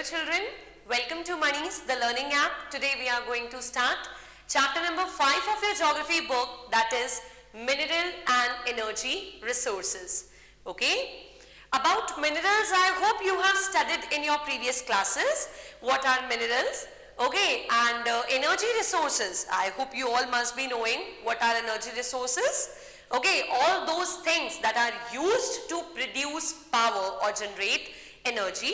children, welcome to Money's the Learning App. Today we are going to start chapter number 5 of your geography book, that is Mineral and Energy Resources. Okay, about minerals I hope you have studied in your previous classes. What are minerals? Okay, and energy resources, I hope you all must be knowing what are energy resources. Okay, all those things that are used to produce power or generate energy,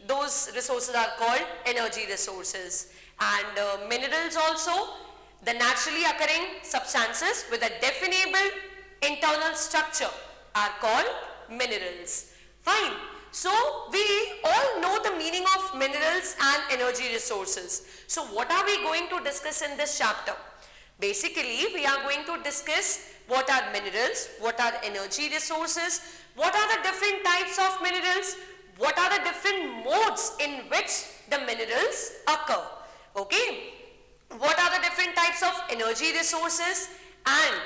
those resources are called energy resources. And minerals also, the naturally occurring substances with a definable internal structure are called minerals. Fine. So we all know the meaning of minerals and energy resources. So what are we going to discuss in this chapter? Basically, we are going to discuss what are minerals, what are energy resources, what are the different types of minerals, what are the different modes in which the minerals occur. Okay, what are the different types of energy resources and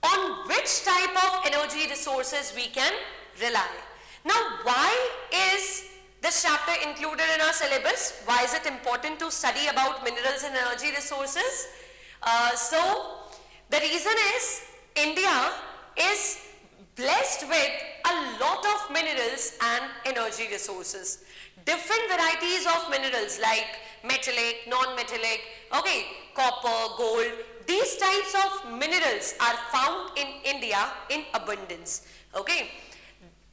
on which type of energy resources we can rely. Now, why is this chapter included in our syllabus? Why is it important to study about minerals and energy resources? So, the reason is India is blessed with a lot of minerals and energy resources. Different varieties of minerals like metallic, non-metallic, okay, copper, gold. These types of minerals are found in India in abundance. Okay.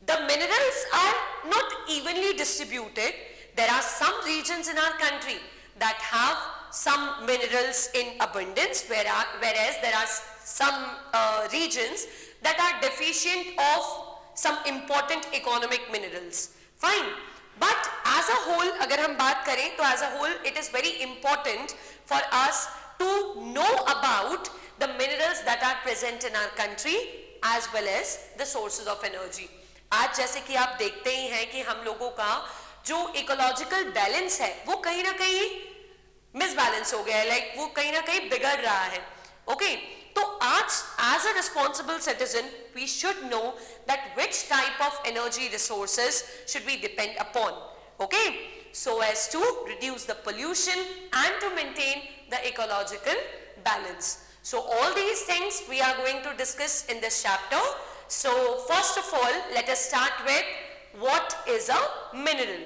The minerals are not evenly distributed. There are some regions in our country that have some minerals in abundance, whereas there are some regions that are deficient of some important economic minerals. Fine. But as a whole, agar hum baat kare, to as a whole, it is very important for us to know about the minerals that are present in our country as well as the sources of energy. आज जैसे कि आप देखते ही हैं कि हम लोगों का जो इकोलॉजिकल बैलेंस है वो कहीं ना कहीं मिसबैलेंस हो गया है, लाइक वो कहीं ना कहीं बिगड़ रहा है. ओके, तो आज as a responsible citizen we should know that which type of energy resources should we depend upon. Okay, so as to reduce the pollution and to maintain the ecological balance. So all these things we are going to discuss in this chapter. So first of all, let us start with what is a mineral.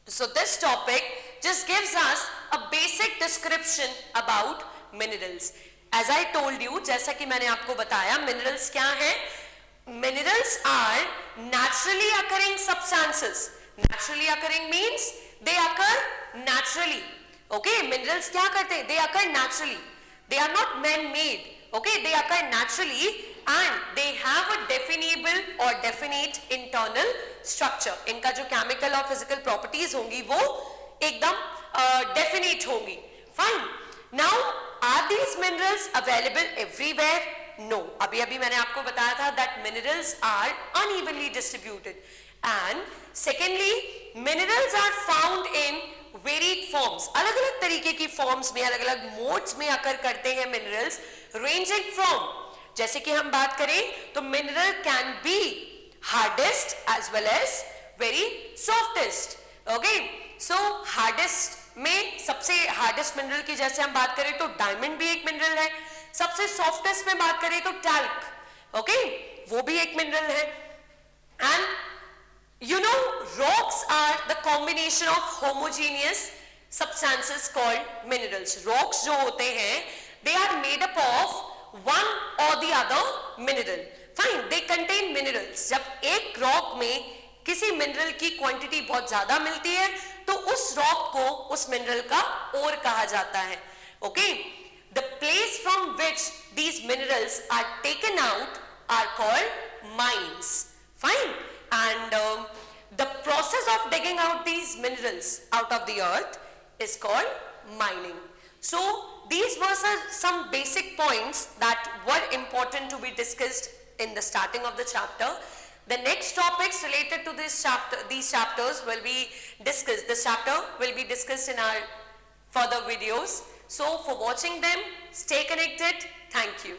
So this topic just gives us a basic description about minerals. As I told you, जैसा कि मैंने आपको बताया, minerals क्या हैं? Minerals are naturally occurring substances. Naturally occurring means they occur naturally. Okay, minerals क्या करते हैं? They occur naturally. They are not man-made. Okay, they occur naturally and they have a definable or definite internal structure. इनका जो chemical और physical properties होंगी वो एकदम definite होंगी. Fine. Now, are these minerals available everywhere? No. अभी मैंने आपको बताया था that minerals are unevenly distributed. And secondly, minerals are found in varied forms. अलग अलग तरीके की forms में, अलग अलग modes में occur करते हैं minerals, ranging from, जैसे कि हम बात करें तो mineral can be hardest as well as very softest. Okay, so hardest में सबसे hardest mineral की जैसे हम बात करें तो diamond भी एक mineral है. सबसे softest में बात करें तो talc, okay, वो भी एक mineral है. And you know, rocks are the combination of homogeneous substances called minerals. Rocks जो होते हैं, they are made up of one or the other mineral. Fine, they contain minerals. जब एक rock में किसी mineral की quantity बहुत ज़्यादा मिलती है, तो उस rock को उस mineral का ore कहा जाता है. Okay, the place from which these minerals are taken out are called mines. Fine, and the process of digging out these minerals out of the earth is called mining. So these were some basic points that were important to be discussed in the starting of the chapter. The next topics related to these chapters will be discussed. This chapter will be discussed in our further videos. So for watching them, stay connected. Thank you.